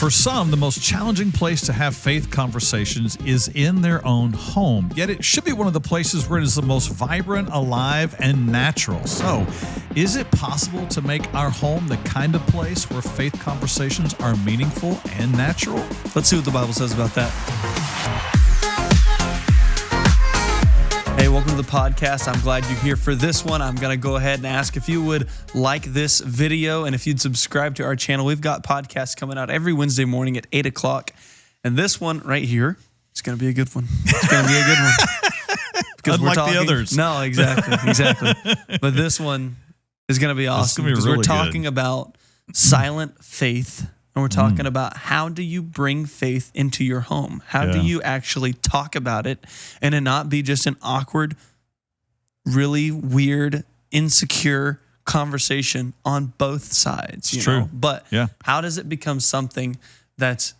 For some, the most challenging place to have faith conversations is in their own home. Yet it should be one of the places where it is the most vibrant, alive, and natural. So, is it possible to make our home the kind of place where faith conversations are meaningful and natural? Let's see what the Bible says about that. Hey, welcome to the podcast. I'm glad you're here for this one. I'm going to go ahead and ask if you would like this video and if you'd subscribe to our channel. We've got podcasts coming out every Wednesday morning at 8 o'clock. And this one right here is going to be a good one. It's going to be a good one. Because Unlike the others. No, exactly. But this one is going to be awesome because we're talking about silent faith. And we're talking about how do you bring faith into your home? How do you actually talk about it and it not be just an awkward, really weird, insecure conversation on both sides? It's true. But how does it become something that's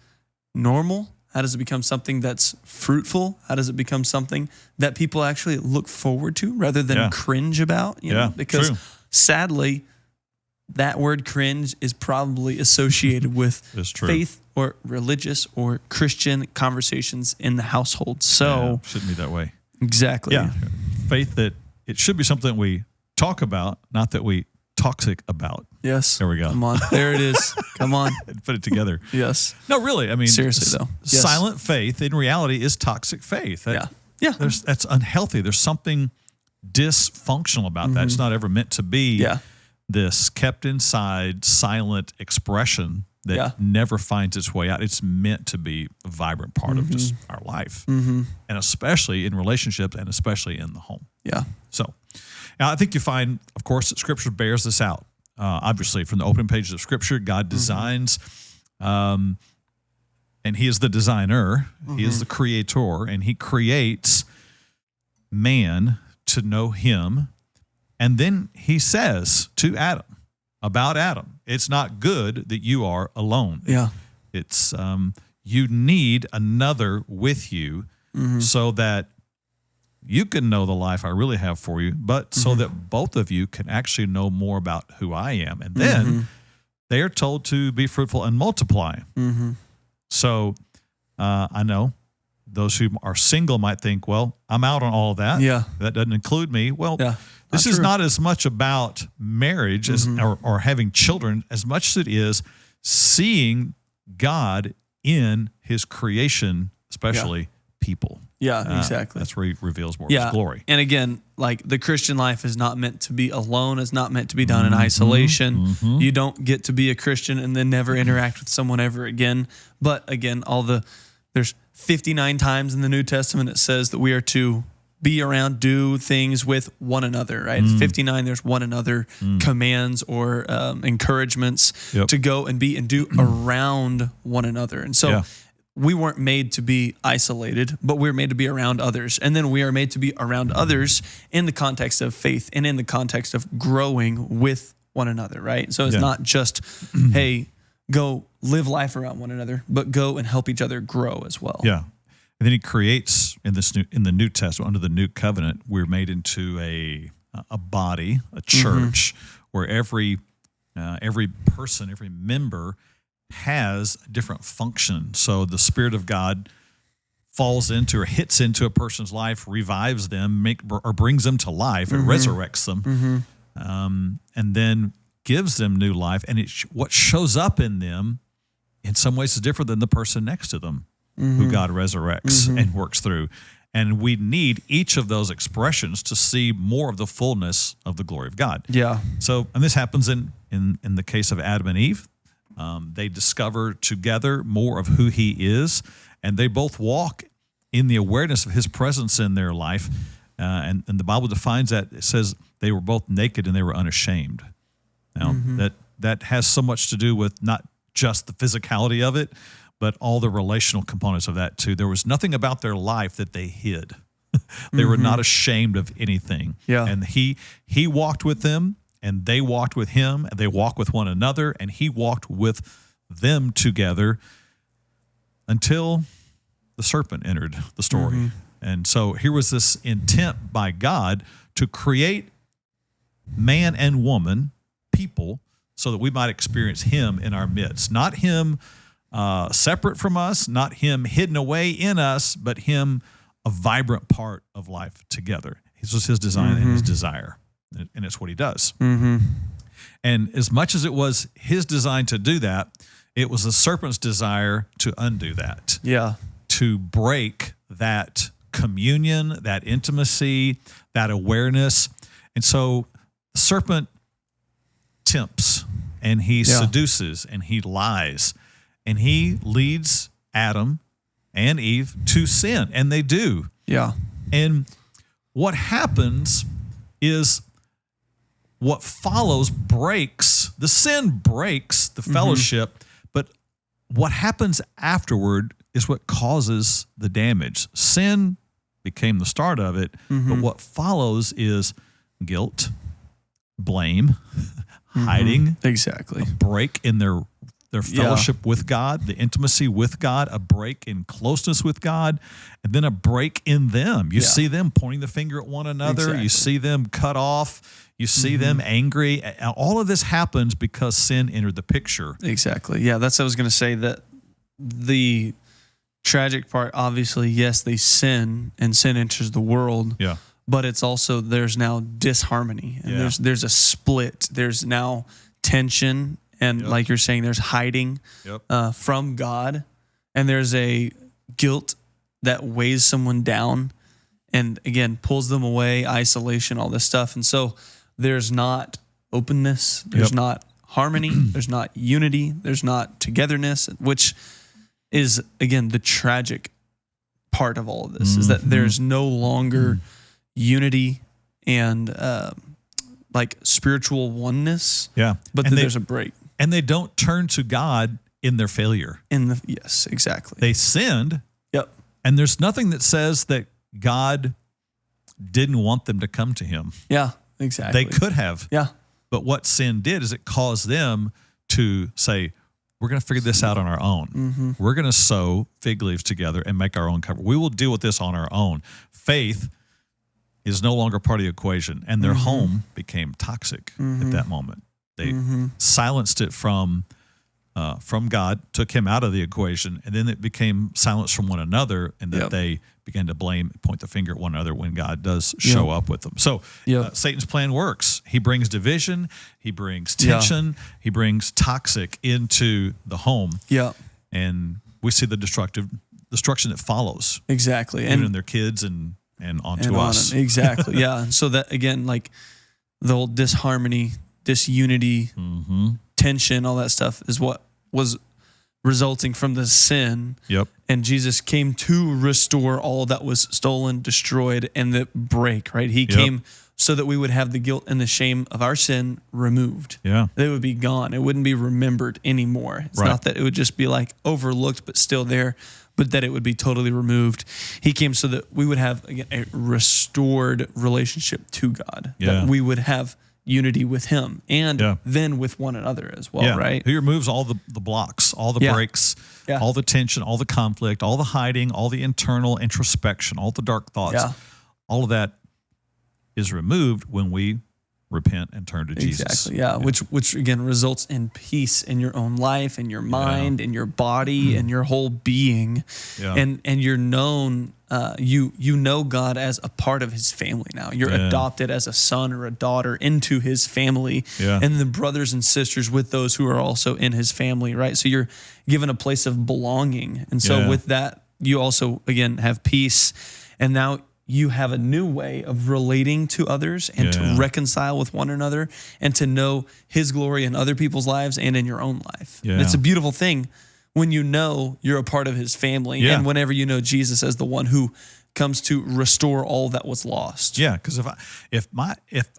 normal? How does it become something that's fruitful? How does it become something that people actually look forward to rather than cringe about? You know? Because sadly, that word cringe is probably associated with faith or religious or Christian conversations in the household. So shouldn't be that way. Exactly. Yeah. Faith that it should be something we talk about, not that we toxic about. Yes. There we go. Come on. There it is. Come on. Put it together. Yes. No, really. I mean, seriously though. Silent faith in reality is toxic faith. That's unhealthy. There's something dysfunctional about that. It's not ever meant to be. This kept inside, silent expression that never finds its way out. It's meant to be a vibrant part of just our life, and especially in relationships and especially in the home. Yeah. So now I think you find, of course, that Scripture bears this out. Obviously, from the opening pages of Scripture, God designs, and He is the designer. He is the creator, and He creates man to know Him. And then He says to Adam, about Adam, it's not good that you are alone. Yeah. It's you need another with you so that you can know the life I really have for you, but so that both of you can actually know more about who I am. And then they are told to be fruitful and multiply. So I know those who are single might think, well, I'm out on all of that. Yeah. That doesn't include me. Well, this is not as much about marriage as, or having children as much as it is seeing God in His creation, especially people. Yeah, exactly. That's where He reveals more of His glory. And again, like the Christian life is not meant to be alone. It's not meant to be done in isolation. You don't get to be a Christian and then never interact with someone ever again. But again, there's 59 times in the New Testament it says that we are to be around, do things with one another, right? 59, there's one another commands or encouragements to go and be and do around one another. And so we weren't made to be isolated, but we were made to be around others. And then we are made to be around others in the context of faith and in the context of growing with one another, right? So it's not just, hey, go live life around one another, but go and help each other grow as well. Yeah. And then He creates in the New Testament, under the New Covenant, we're made into a body, a church, where every person, every member has a different function. So the Spirit of God falls into or hits into a person's life, revives them, or brings them to life, and resurrects them, and then gives them new life. And what shows up in them, in some ways, is different than the person next to them, who God resurrects and works through. And we need each of those expressions to see more of the fullness of the glory of God. Yeah. So, and this happens in the case of Adam and Eve. They discover together more of who He is, and they both walk in the awareness of His presence in their life. And the Bible defines that. It says they were both naked and they were unashamed. Now, that has so much to do with not just the physicality of it, but all the relational components of that too. There was nothing about their life that they hid. They were not ashamed of anything. Yeah. And he walked with them, and they walked with Him, and they walked with one another, and He walked with them together until the serpent entered the story. And so here was this intent by God to create man and woman, people, so that we might experience Him in our midst. Not Him separate from us, not him hidden away in us, but him a vibrant part of life together. This was his design and his desire, and it's what he does. And as much as it was his design to do that, it was the serpent's desire to undo that. Yeah. To break that communion, that intimacy, that awareness. And so the serpent tempts and he seduces and he lies and he leads Adam and Eve to sin, and they do. Yeah. And what happens is what follows breaks, the sin breaks the fellowship, but what happens afterward is what causes the damage. Sin became the start of it, but what follows is guilt, blame, hiding, Exactly. break in their fellowship with God, the intimacy with God, a break in closeness with God, and then a break in them. You see them pointing the finger at one another. Exactly. You see them cut off. You see them angry. All of this happens because sin entered the picture. Exactly. Yeah, that's what I was going to say, that the tragic part, obviously, yes, they sin and sin enters the world. Yeah. But it's also, there's now disharmony and there's a split. There's now tension. And like you're saying, there's hiding from God, and there's a guilt that weighs someone down and, again, pulls them away, isolation, all this stuff. And so there's not openness, there's not harmony, there's not unity, there's not togetherness, which is, again, the tragic part of all of this, is that there's no longer unity and like spiritual oneness. Yeah. But then there's a break. And they don't turn to God in their failure. Yes, exactly. They sinned. Yep. And there's nothing that says that God didn't want them to come to him. Yeah, exactly. They could have. Yeah. But what sin did is it caused them to say, we're going to figure this out on our own. We're going to sew fig leaves together and make our own cover. We will deal with this on our own. Faith is no longer part of the equation, and their home became toxic at that moment. They silenced it from God, took him out of the equation, and then it became silence from one another, and that they began to blame, point the finger at one another when God does show up with them. So Satan's plan works. He brings division, he brings tension, he brings toxic into the home. Yeah. And we see the destruction that follows. Exactly. Even in their kids and onto us. Exactly. Yeah. And so that, again, like the whole disharmony, disunity, tension, all that stuff is what was resulting from the sin. Yep. And Jesus came to restore all that was stolen, destroyed, and the break, right? He came so that we would have the guilt and the shame of our sin removed. Yeah. They would be gone. It wouldn't be remembered anymore. It's not that it would just be like overlooked, but still there, but that it would be totally removed. He came so that we would have, again, a restored relationship to God, that we would have unity with him and then with one another as well, right? He removes all the blocks, all the breaks, all the tension, all the conflict, all the hiding, all the internal introspection, all the dark thoughts. All of that is removed when we repent and turn to Jesus. Exactly, which again results in peace in your own life, in your mind, in your body, and your whole being. And you're known, you know God as a part of his family now. You're adopted as a son or a daughter into his family, and the brothers and sisters with those who are also in his family, right? So you're given a place of belonging. And so with that, you also, again, have peace. And now you have a new way of relating to others and to reconcile with one another and to know his glory in other people's lives and in your own life. And it's a beautiful thing when you know you're a part of his family and whenever you know Jesus as the one who comes to restore all that was lost. Yeah, because if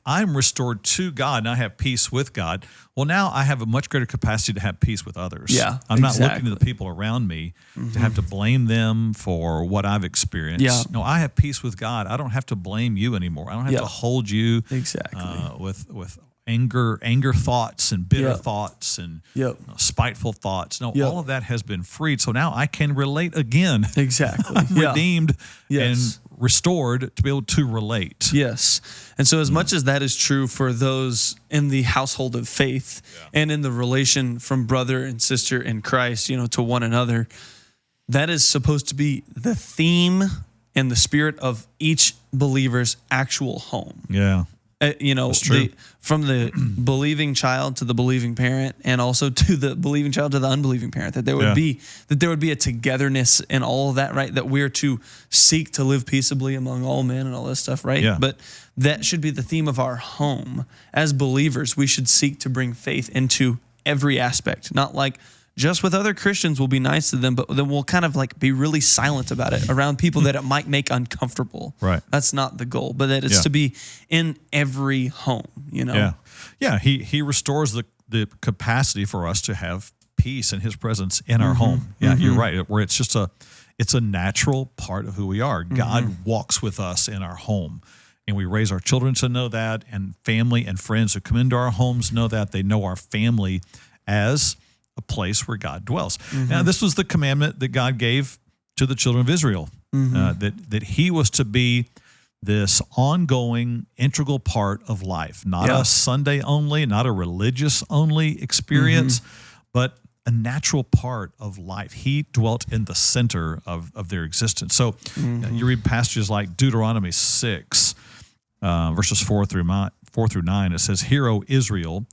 I'm restored to God and I have peace with God, well, now I have a much greater capacity to have peace with others. Yeah, I'm not looking to the people around me to have to blame them for what I've experienced. Yeah. No, I have peace with God. I don't have to blame you anymore. I don't have to hold you with anger thoughts and bitter thoughts and spiteful thoughts. No, all of that has been freed. So now I can relate again. Exactly. Redeemed and restored to be able to relate. Yes. And so as much as that is true for those in the household of faith and in the relation from brother and sister in Christ, to one another, that is supposed to be the theme and the spirit of each believer's actual home. Yeah. That's true. From the believing child to the believing parent, and also to the believing child to the unbelieving parent, that there would be a togetherness in all of that, right? That we're to seek to live peaceably among all men and all this stuff, right? Yeah. But that should be the theme of our home. As believers, we should seek to bring faith into every aspect, not like just with other Christians, we'll be nice to them, but then we'll kind of like be really silent about it around people that it might make uncomfortable. Right. That's not the goal, but that it's to be in every home, Yeah. Yeah. He restores the capacity for us to have peace and his presence in our home. Yeah, you're right. Where it's just it's a natural part of who we are. God walks with us in our home. And we raise our children to know that, and family and friends who come into our homes know that. They know our family as a place where God dwells. Now, this was the commandment that God gave to the children of Israel, that he was to be this ongoing, integral part of life, not a Sunday only, not a religious only experience, but a natural part of life. He dwelt in the center of their existence. So you read passages like Deuteronomy 6, verses 4 through 9. It says, "Hear, O Israel,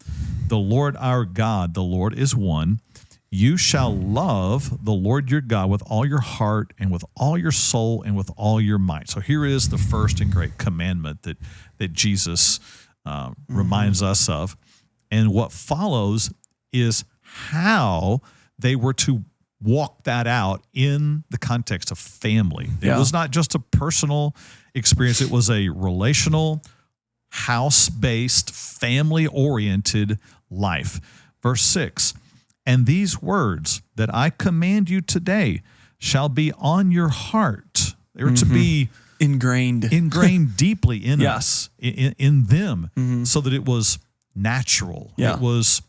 the Lord our God, the Lord is one. You shall love the Lord your God with all your heart and with all your soul and with all your might." So here is the first and great commandment that Jesus reminds us of. And what follows is how they were to walk that out in the context of family. It was not just a personal experience. It was a relational, house-based, family-oriented life. Verse 6, "And these words that I command you today shall be on your heart." They were to be ingrained deeply in us, in them, so that it was natural. It was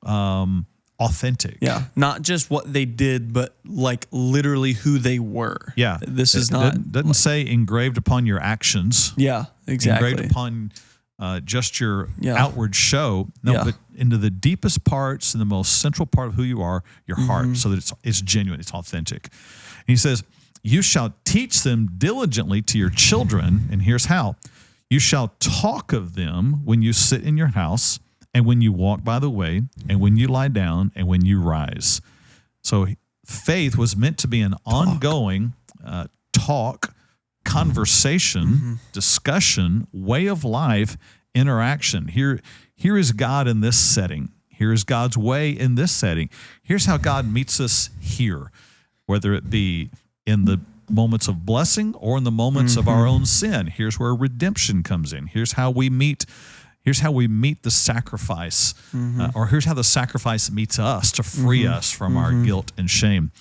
authentic. Yeah. Not just what they did, but like literally who they were. Yeah. This is not... Doesn't say engraved upon your actions. Yeah, exactly. Engraved upon just your outward show. No, but into the deepest parts and the most central part of who you are, your heart, so that it's genuine, it's authentic. And he says, "You shall teach them diligently to your children," and here's how. "You shall talk of them when you sit in your house, and when you walk by the way, and when you lie down, and when you rise." So faith was meant to be an ongoing talk, conversation, discussion, way of life, interaction. Here is God in this setting. Here is God's way in this setting. Here's how God meets us here, whether it be in the moments of blessing or in the moments of our own sin. Here's where redemption comes in. Here's how we meet the sacrifice, or here's how the sacrifice meets us to free us from our guilt and shame.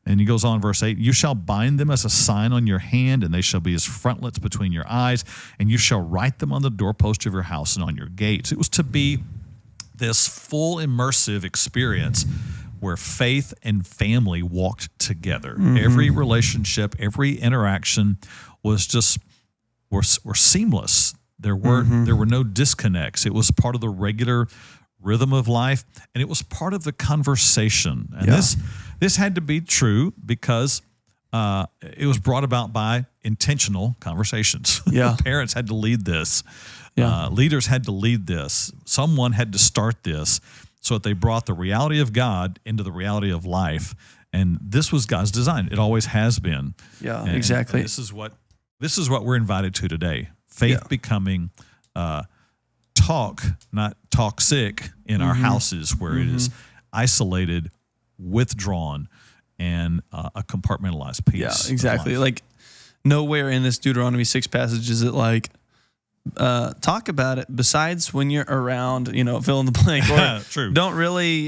And he goes on, verse 8, "You shall bind them as a sign on your hand, and they shall be as frontlets between your eyes, and you shall write them on the doorpost of your house and on your gates." It was to be this full immersive experience where faith and family walked together. Every relationship, every interaction was just were seamless. There were no disconnects. It was part of the regular rhythm of life, and it was part of the conversation. And this had to be true because it was brought about by intentional conversations. Parents had to lead this. Leaders had to lead this. Someone had to start this, so that they brought the reality of God into the reality of life. And this was God's design. It always has been. Yeah, exactly. And this is what we're invited to today. Faith becoming talk, not toxic in our houses, where it is isolated, withdrawn, and a compartmentalized piece. Yeah, exactly. Like nowhere in this Deuteronomy 6 passage is it like, talk about it besides when you're around, fill in the blank. Or True. Don't really,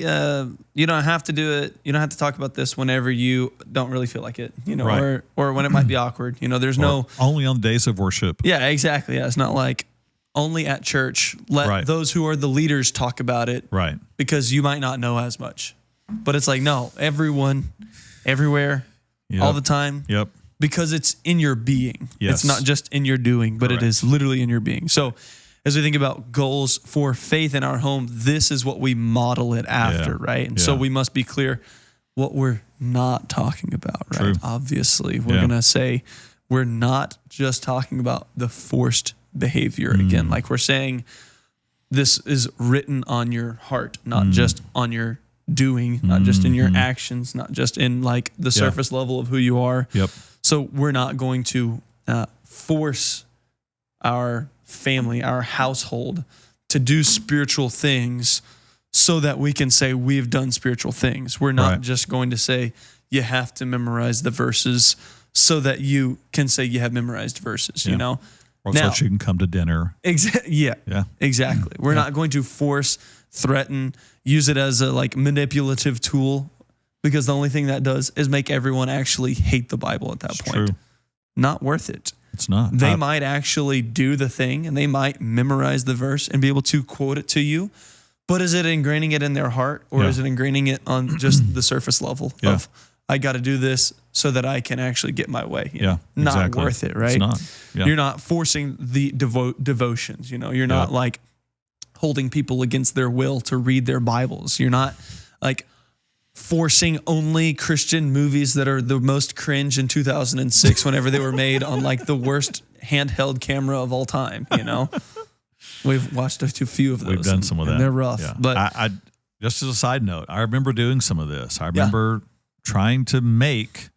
you don't have to do it. You don't have to talk about this whenever you don't really feel like it, Right. or when it might be awkward. There's no... Only on days of worship. Yeah, exactly. Yeah, it's not like only at church. Let those who are the leaders talk about it. Right. Because you might not know as much. But it's like, no, everyone, everywhere, all the time. Yep. because it's in your being. Yes. It's not just in your doing, but Correct. it is literally in your being. So as we think about goals for faith in our home, this is what we model it after, Yeah. right? And so Yeah. we must be clear what we're not talking about, right? True. Obviously, we're Yeah. going to say we're not just talking about the forced behavior again. Like we're saying this is written on your heart, not just on your doing, not just in your actions, not just in like the surface level of who you are. Yep. So we're not going to force our family, our household to do spiritual things so that we can say we've done spiritual things. We're not Right. just going to say you have to memorize the verses so that you can say you have memorized verses, you know? Or Now- so you can come to dinner. Yeah, Yeah. exactly. We're not going to force, threaten, use it as a like manipulative tool, because the only thing that does is make everyone actually hate the Bible at that It's point. true. Not worth it. It's not. They might actually do the thing and they might memorize the verse and be able to quote it to you. But is it ingraining it in their heart, or Yeah. is it ingraining it on just the surface level Yeah. of, I got to do this so that I can actually get my way? You know? Yeah, Not exactly. worth it, right? It's not. Yeah. You're not forcing the devotions. You know, you're not like holding people against their will to read their Bibles. You're not like forcing only Christian movies that are the most cringe in 2006 whenever they were made on like the worst handheld camera of all time, you know? We've watched a few of those. We've done some of that. And they're rough. Yeah. But I just as a side note, I remember doing some of this. I remember trying to make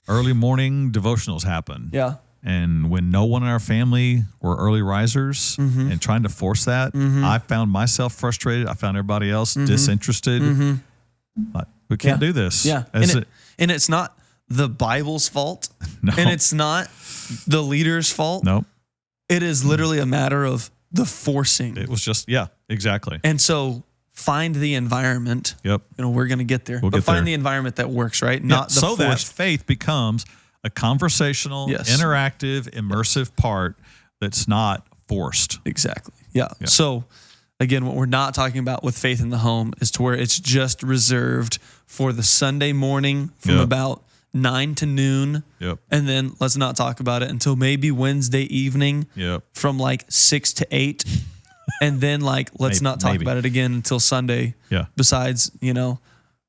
early morning devotionals happen. yeah. And when no one in our family were early risers and trying to force that, I found myself frustrated. I found everybody else disinterested. Like, we can't do this. Yeah. And it's not the Bible's fault. No. And it's not the leader's fault. Nope. It is literally a matter of the forcing. It was just, exactly. And so find the environment. Yep. You know, we're going to get there. We'll but get find there. the environment that works, right? Not the so that forced. faith becomes a conversational, interactive, immersive part that's not forced. Exactly. Yeah. So again, what we're not talking about with faith in the home is to where it's just reserved for the Sunday morning from about 9 to noon. Yep. And then let's not talk about it until maybe Wednesday evening from like 6 to 8. And then like, let's not talk about it again until Sunday. Yeah. Besides, you know,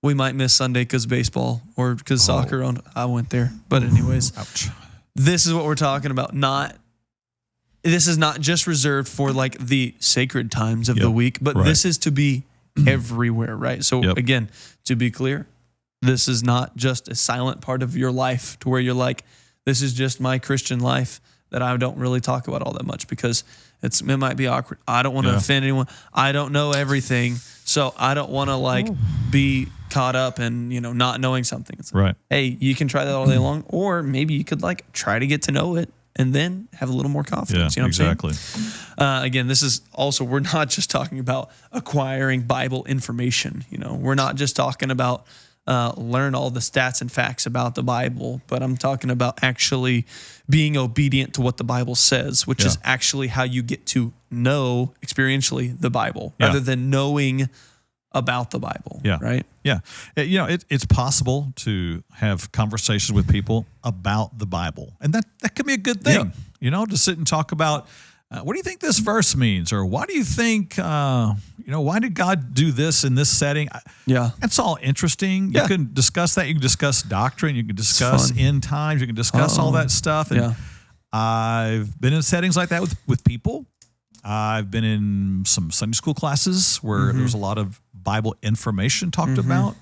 we might miss Sunday because baseball or because soccer. I went there. But anyways, Ouch. this is what we're talking about. This is not just reserved for like the sacred times of the week, but this is to be everywhere, right? So again, to be clear, this is not just a silent part of your life to where you're like, this is just my Christian life that I don't really talk about all that much because it might be awkward. I don't want to offend anyone. I don't know everything. So I don't want to like be caught up in, you know, not knowing something. It's like, hey, you can try that all day long, or maybe you could like try to get to know it and then have a little more confidence. You know what I'm saying? Again, this is also, we're not just talking about acquiring Bible information. You know, we're not just talking about learn all the stats and facts about the Bible, but I'm talking about actually being obedient to what the Bible says, which is actually how you get to know experientially the Bible rather than knowing about the Bible. Right? Yeah. You know, it's possible to have conversations with people about the Bible, and that can be a good thing, you know, to sit and talk about, what do you think this verse means? Or why do you think, why did God do this in this setting? That's all interesting. You can discuss that. You can discuss doctrine. You can discuss end times. You can discuss all that stuff. And I've been in settings like that with people. I've been in some Sunday school classes where there was a lot of Bible information talked about.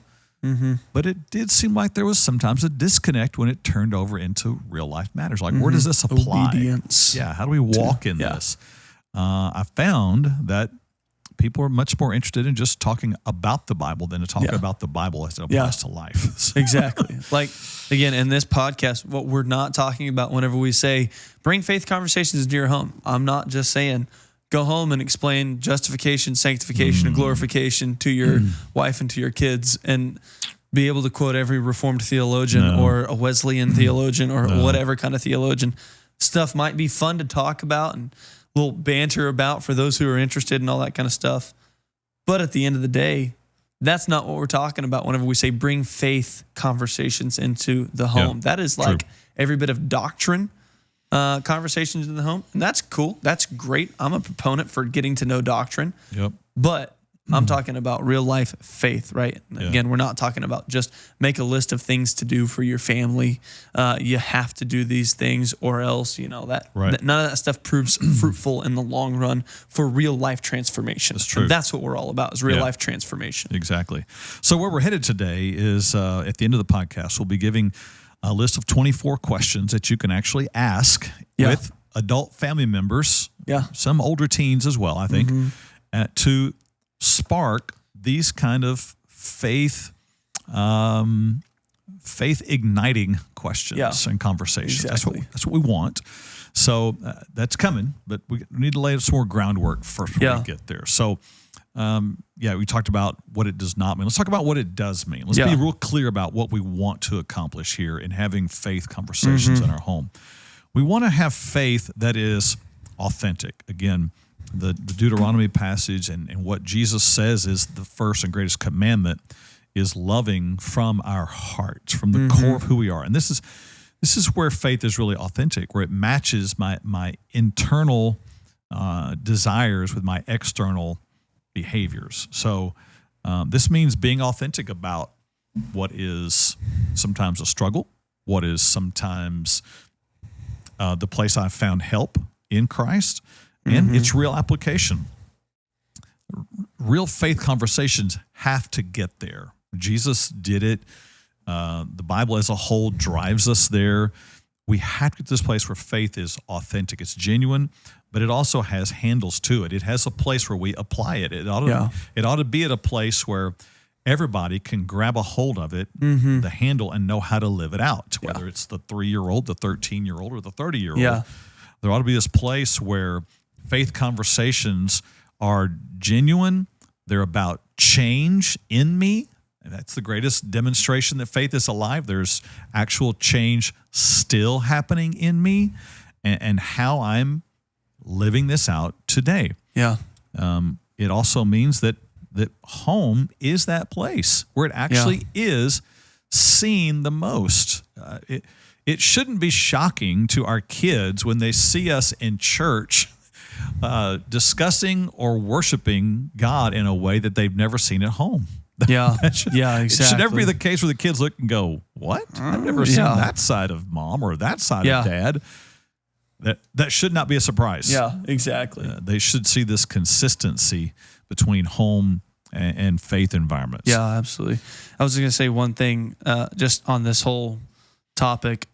But it did seem like there was sometimes a disconnect when it turned over into real life matters. Like, where does this apply? Obedience. Yeah, how do we walk in this? I found that people are much more interested in just talking about the Bible than to talk about the Bible as it applies to life. Exactly. Like, again, in this podcast, what we're not talking about whenever we say bring faith conversations into your home, I'm not just saying go home and explain justification, sanctification, and glorification to your wife and to your kids and be able to quote every Reformed theologian or a Wesleyan theologian or whatever kind of theologian. Stuff might be fun to talk about and a little banter about for those who are interested in all that kind of stuff. But at the end of the day, That's not what we're talking about whenever we say bring faith conversations into the home. That is like every bit of doctrine conversations in the home. And that's cool. That's great. I'm a proponent for getting to know doctrine. But I'm talking about real life faith, right? Again, we're not talking about just make a list of things to do for your family. You have to do these things or else, none of that stuff proves fruitful in the long run for real life transformation. That's true. And that's what we're all about is real life transformation. Exactly. So where we're headed today is at the end of the podcast, we'll be giving a list of 24 questions that you can actually ask with adult family members, some older teens as well, I think, to spark these kind of faith igniting questions and conversations. Exactly. That's what we want. So that's coming, but we need to lay some more groundwork first before we get there. So we talked about what it does not mean. Let's talk about what it does mean. Let's be real clear about what we want to accomplish here in having faith conversations in our home. We want to have faith that is authentic. Again, the Deuteronomy passage and what Jesus says is the first and greatest commandment is loving from our hearts, from the core of who we are. And this is where faith is really authentic, where it matches my internal desires with my external behaviors. So this means being authentic about what is sometimes a struggle, what is sometimes the place I've found help in Christ, and its real application. Real faith conversations have to get there. Jesus did it. The Bible as a whole drives us there. We have to get to this place where faith is authentic. It's genuine, but it also has handles to it. It has a place where we apply it. It ought to be at a place where everybody can grab a hold of it, the handle, and know how to live it out, whether it's the 3-year-old, the 13-year-old, or the 30-year-old. There ought to be this place where faith conversations are genuine. They're about change in me. And that's the greatest demonstration that faith is alive. There's actual change still happening in me and how I'm living this out today. It also means that home is that place where it actually is seen the most. It shouldn't be shocking to our kids when they see us in church discussing or worshiping God in a way that they've never seen at home. Exactly. It should never be the case where the kids look and go, "What? I've never seen that side of mom or that side of dad." That should not be a surprise. Exactly. They should see this consistency between home and faith environments. Absolutely. I was going to say one thing just on this whole topic.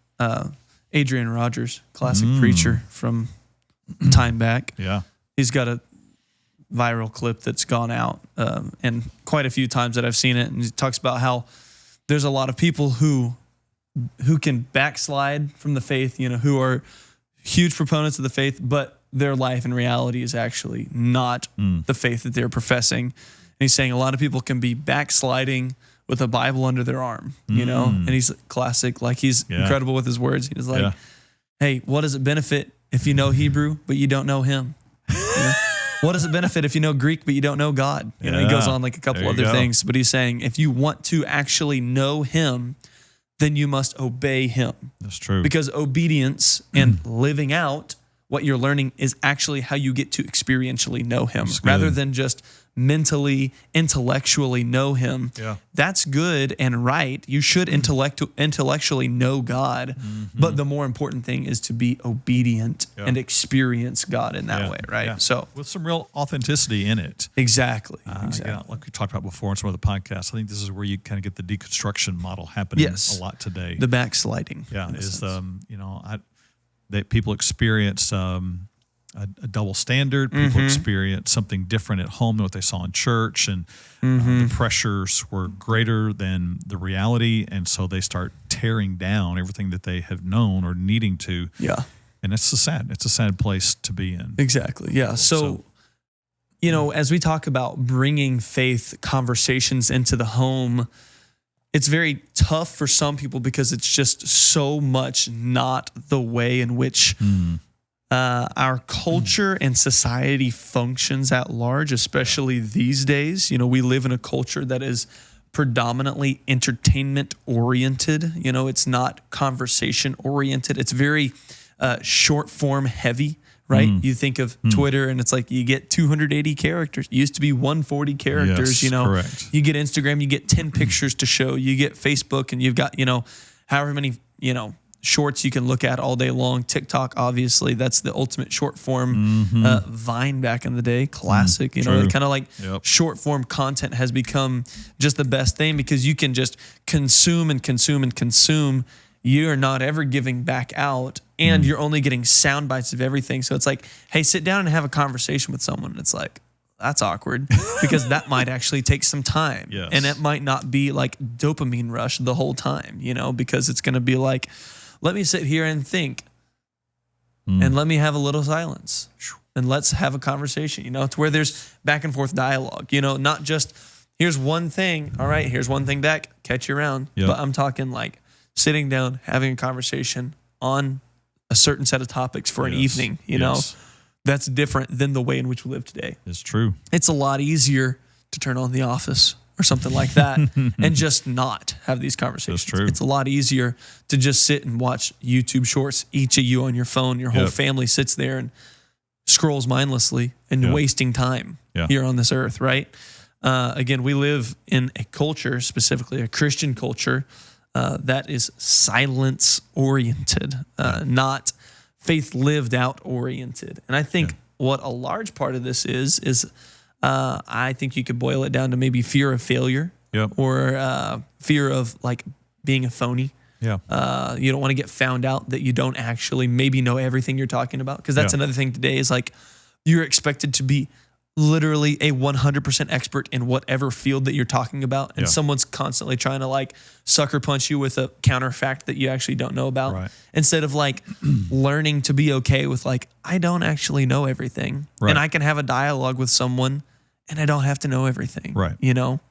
Adrian Rogers, classic preacher from time back. He's got a viral clip that's gone out and quite a few times that I've seen it. And he talks about how there's a lot of people who can backslide from the faith, who are huge proponents of the faith, but their life in reality is actually not the faith that they're professing. And he's saying a lot of people can be backsliding with a Bible under their arm, and he's classic, like he's incredible with his words. He's like, hey, what does it benefit if you know Hebrew, but you don't know him? What does it benefit if you know Greek, but you don't know God? He goes on like a couple other things, but he's saying if you want to actually know him, then you must obey him. That's true. Because obedience and living out what you're learning is actually how you get to experientially know him rather than just mentally, intellectually know him. That's good and right. You should intellectually know God, but the more important thing is to be obedient and experience God in that way, right? So with some real authenticity in it. Exactly. Like we talked about before in some of the podcasts, I think this is where you kind of get the deconstruction model happening a lot today. The backsliding. Is that people experience a double standard. People experience something different at home than what they saw in church, and the pressures were greater than the reality, and so they start tearing down everything that they have known or needing to. And it's a sad place to be in. Exactly. So as we talk about bringing faith conversations into the home, it's very tough for some people because it's just so much not the way in which our culture and society functions at large, especially these days. We live in a culture that is predominantly entertainment oriented. It's not conversation oriented. It's very short form heavy, right? You think of Twitter and it's like you get 280 characters. It used to be 140 characters, Yes, correct. You get Instagram, you get 10 pictures to show. You get Facebook and you've got, however many, shorts you can look at all day long. TikTok, obviously, that's the ultimate short form. Vine back in the day, classic. Kind of like short form content has become just the best thing because you can just consume and consume and consume. You're not ever giving back out, and you're only getting sound bites of everything. So it's like, hey, sit down and have a conversation with someone. It's like, that's awkward because that might actually take some time. Yes. And it might not be like dopamine rush the whole time, because it's going to be like, let me sit here and think and let me have a little silence and let's have a conversation, to where there's back and forth dialogue, not just here's one thing. All right, here's one thing back, catch you around. Yep. But I'm talking like sitting down, having a conversation on a certain set of topics for an evening, Yes. That's different than the way in which we live today. It's true. It's a lot easier to turn on The Office or something like that and just not have these conversations. That's true. It's a lot easier to just sit and watch YouTube shorts, each of you on your phone. Your whole family sits there and scrolls mindlessly and wasting time here on this earth, right? Again, we live in a culture, specifically a Christian culture, that is silence oriented, not faith lived out oriented. And I think what a large part of this is I think you could boil it down to maybe fear of failure or fear of like being a phony. You don't want to get found out that you don't actually maybe know everything you're talking about. Because that's another thing today is like you're expected to be literally a 100% expert in whatever field that you're talking about. And someone's constantly trying to like sucker punch you with a counter fact that you actually don't know about. Right. Instead of like learning to be okay with like, I don't actually know everything. Right. And I can have a dialogue with someone and I don't have to know everything. Right.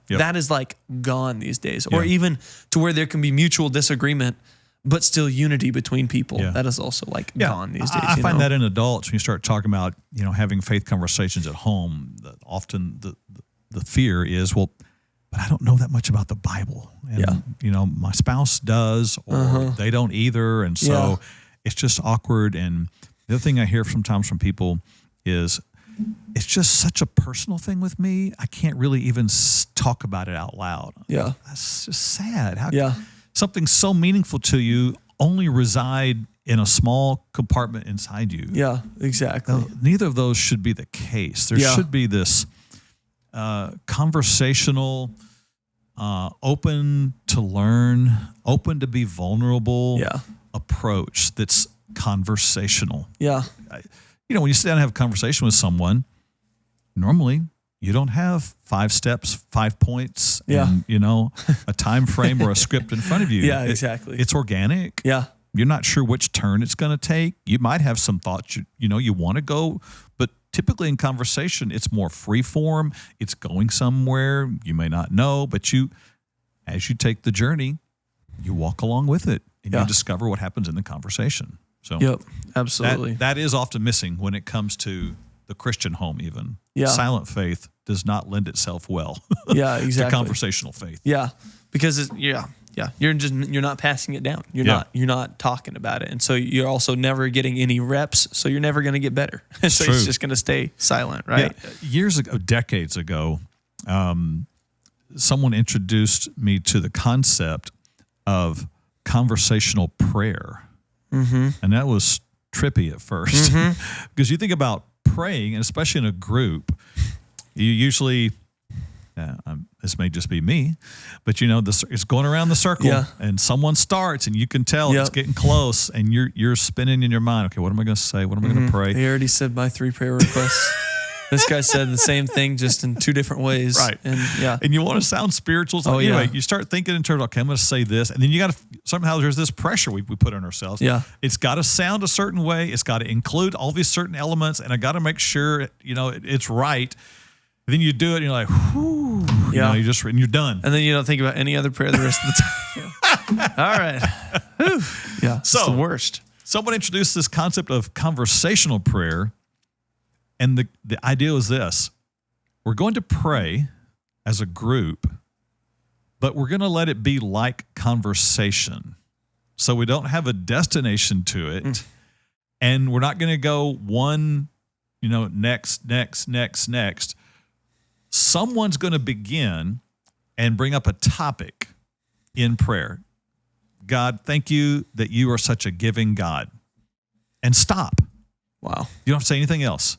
That is like gone these days. Or even to where there can be mutual disagreement, but still unity between people. That is also like gone these days. I find that in adults, when you start talking about, having faith conversations at home, often the fear is, well, but I don't know that much about the Bible. And, my spouse does, or they don't either. And so it's just awkward. And the other thing I hear sometimes from people is, it's just such a personal thing with me. I can't really even talk about it out loud. That's just sad. How something so meaningful to you only reside in a small compartment inside you. Yeah, exactly. Neither of those should be the case. There should be this conversational, open to learn, open to be vulnerable approach that's conversational. When you sit down and have a conversation with someone, normally you don't have 5 steps, 5 points, and, a time frame or a script in front of you. Exactly. It's organic. You're not sure which turn it's going to take. You might have some thoughts, you want to go, but typically in conversation, it's more free form. It's going somewhere you may not know, but as you take the journey, you walk along with it and you discover what happens in the conversation. So absolutely. That is often missing when it comes to the Christian home even. Silent faith does not lend itself well to conversational faith. Because you're not passing it down. You're not talking about it. And so you're also never getting any reps, so you're never going to get better. So it's just going to stay silent, right? Years ago, decades ago, someone introduced me to the concept of conversational prayer. And that was trippy at first because you think about praying, and especially in a group, you usually, this may just be me, but it's going around the circle and someone starts and you can tell it's getting close and you're spinning in your mind. Okay, what am I going to say? What am I going to pray? He already said my 3 prayer requests. This guy said the same thing, just in 2 different ways. Right. And and you want to sound spiritual. So anyway, you start thinking in terms of, okay, I'm going to say this. And then you got to, somehow there's this pressure we put on ourselves. It's got to sound a certain way. It's got to include all these certain elements. And I got to make sure, it's right. And then you do it and you're like, whew. And you're done. And then you don't think about any other prayer the rest of the time. All right. Whew. It's the worst. someone introduced this concept of conversational prayer, and the idea is this. We're going to pray as a group, but we're going to let it be like conversation. So we don't have a destination to it, and we're not going to go one, next. Someone's going to begin and bring up a topic in prayer. God, thank you that you are such a giving God. And stop. Wow. You don't have to say anything else.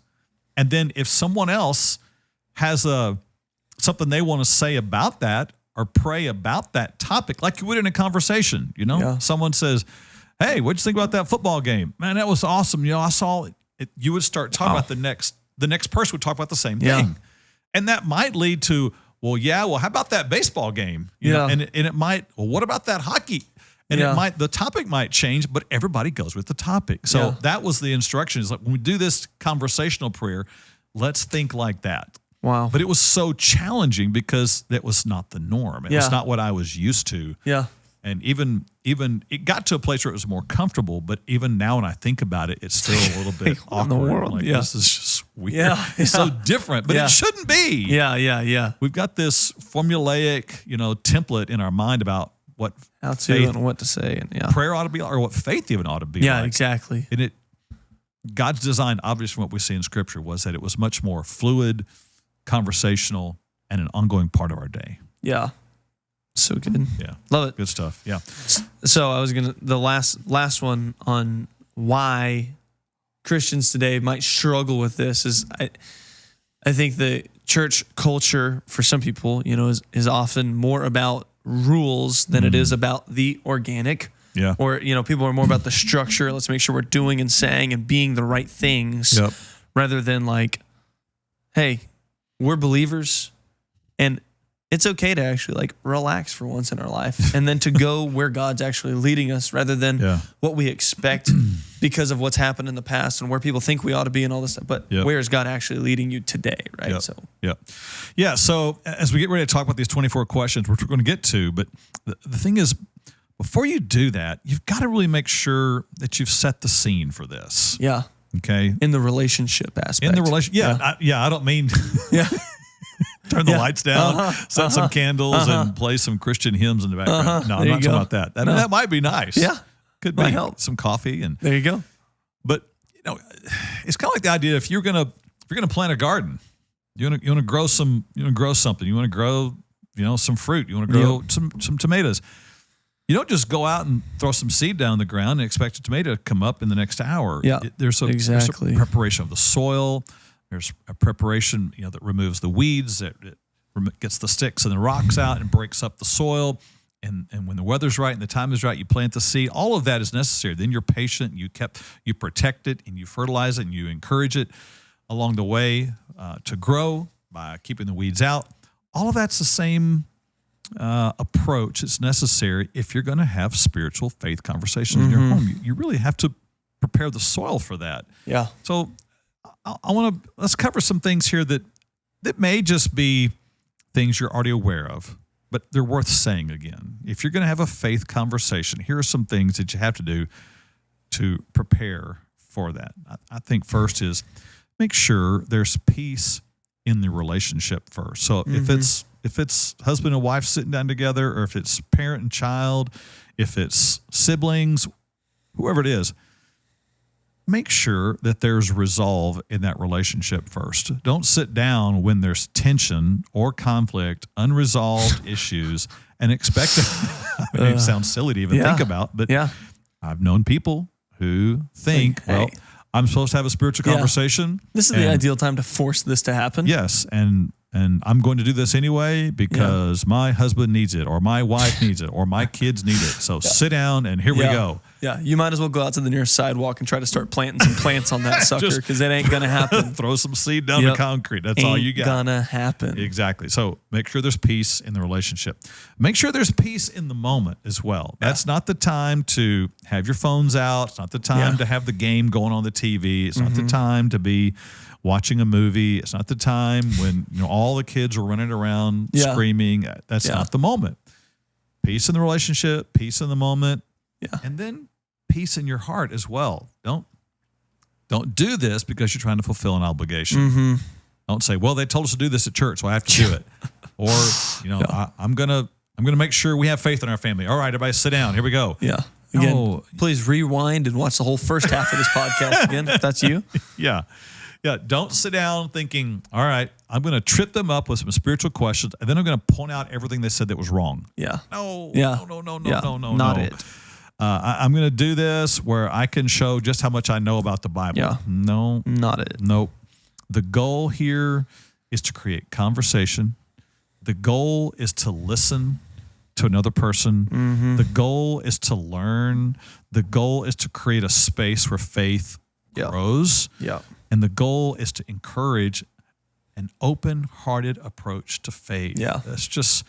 And then if someone else has something they want to say about that or pray about that topic, like you would in a conversation, someone says, hey, what'd you think about that football game? Man, that was awesome. I saw it. You would start talking about the next person would talk about the same thing. And that might lead to, how about that baseball game? And it might, what about that hockey? And the topic might change, but everybody goes with the topic. So that was the instructions. Like when we do this conversational prayer, let's think like that. Wow. But it was so challenging because that was not the norm. It was not what I was used to. Yeah. And even it got to a place where it was more comfortable, but even now when I think about it, it's still a little bit awkward. In the world. Like, this is just weird. Yeah. It's so different, but it shouldn't be. Yeah. We've got this formulaic, template in our mind about what how to faith, and what to say, and prayer ought to be, or what faith even ought to be. Yeah, like. exactly. And God's design, obviously, from what we see in Scripture, was that it was much more fluid, conversational, and an ongoing part of our day. Yeah, so good. Yeah, love it. Good stuff. Yeah. So I was the last one on why Christians today might struggle with this is I think the church culture for some people, is often more about rules than it is about the organic. Yeah. Or, people are more about the structure. Let's make sure we're doing and saying and being the right things rather than like, hey, we're believers and it's okay to actually like relax for once in our life and then to go where God's actually leading us rather than what we expect because of what's happened in the past and where people think we ought to be and all this stuff. But where is God actually leading you today, right? So as we get ready to talk about these 24 questions, which we're going to get to, but the thing is, before you do that, you've got to really make sure that you've set the scene for this. Yeah. Okay. In the relationship aspect. In the relationship. I don't mean... Turn the lights down, set some candles, and play some Christian hymns in the background. No, I'm not talking about that. That might be nice. Yeah. Could be some coffee and there you go. But it's kind of like the idea if you're gonna plant a garden, you wanna grow something, you want to grow some fruit, you want to grow some tomatoes. You don't just go out and throw some seed down the ground and expect a tomato to come up in the next hour. Yeah, there's a preparation of the soil. There's a preparation, that removes the weeds, that gets the sticks and the rocks out and breaks up the soil. And when the weather's right and the time is right, you plant the seed. All of that is necessary. Then you're patient. You protect it and you fertilize it and you encourage it along the way to grow by keeping the weeds out. All of that's the same approach. It's necessary if you're going to have spiritual faith conversations in your home. You really have to prepare the soil for that. Yeah. So let's cover some things here that may just be things you're already aware of, but they're worth saying again. If you're going to have a faith conversation, here are some things that you have to do to prepare for that. I think first is make sure there's peace in the relationship first. So if it's husband and wife sitting down together, or if it's parent and child, if it's siblings, whoever it is, make sure that there's resolve in that relationship first. Don't sit down when there's tension or conflict, unresolved issues, and expect it sounds silly to even think about, but I've known people who think, I'm supposed to have a spiritual conversation. This is the ideal time to force this to happen. Yes, and I'm going to do this anyway because my husband needs it, or my wife needs it, or my kids need it. So sit down and here we go. Yeah, you might as well go out to the nearest sidewalk and try to start planting some plants on that sucker because it ain't going to happen. Throw some seed down the concrete. That's all you got. Ain't going to happen. Exactly. So make sure there's peace in the relationship. Make sure there's peace in the moment as well. That's not the time to have your phones out. It's not the time to have the game going on the TV. It's not the time to be watching a movie. It's not the time when all the kids are running around screaming. That's not the moment. Peace in the relationship, peace in the moment. Yeah. And then peace in your heart as well. Don't do this because you're trying to fulfill an obligation. Don't say, well, they told us to do this at church, so I have to do it. Or, I'm gonna make sure we have faith in our family. All right, everybody sit down. Here we go. Yeah. Again, please rewind and watch the whole first half of this podcast again, if that's you. Yeah. Yeah. Don't sit down thinking, all right, I'm going to trip them up with some spiritual questions, and then I'm going to point out everything they said that was wrong. Yeah. No. Not it. I'm going to do this where I can show just how much I know about the Bible. Yeah. No. Not it. Nope. The goal here is to create conversation. The goal is to listen to another person. The goal is to learn. The goal is to create a space where faith grows. Yeah. And the goal is to encourage an open-hearted approach to faith. Yeah. It's just,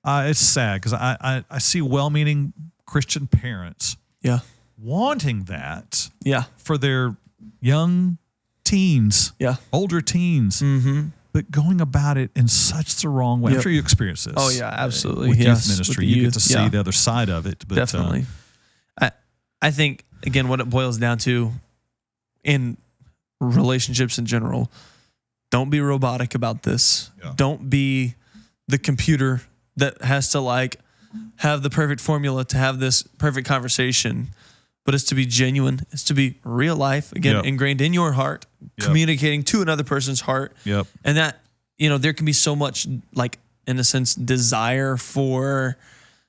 it's sad because I see well-meaning Christian parents wanting that for their young teens, older teens, but going about it in such the wrong way. I'm sure you experience this. Oh, yeah, absolutely. With youth ministry, you get to see the other side of it. But, definitely. I think, again, what it boils down to in relationships in general, don't be robotic about this. Yeah. Don't be the computer that has to have the perfect formula to have this perfect conversation, but it's to be genuine. It's to be real life, again, ingrained in your heart, communicating to another person's heart. Yep. And that, there can be so much, in a sense, desire for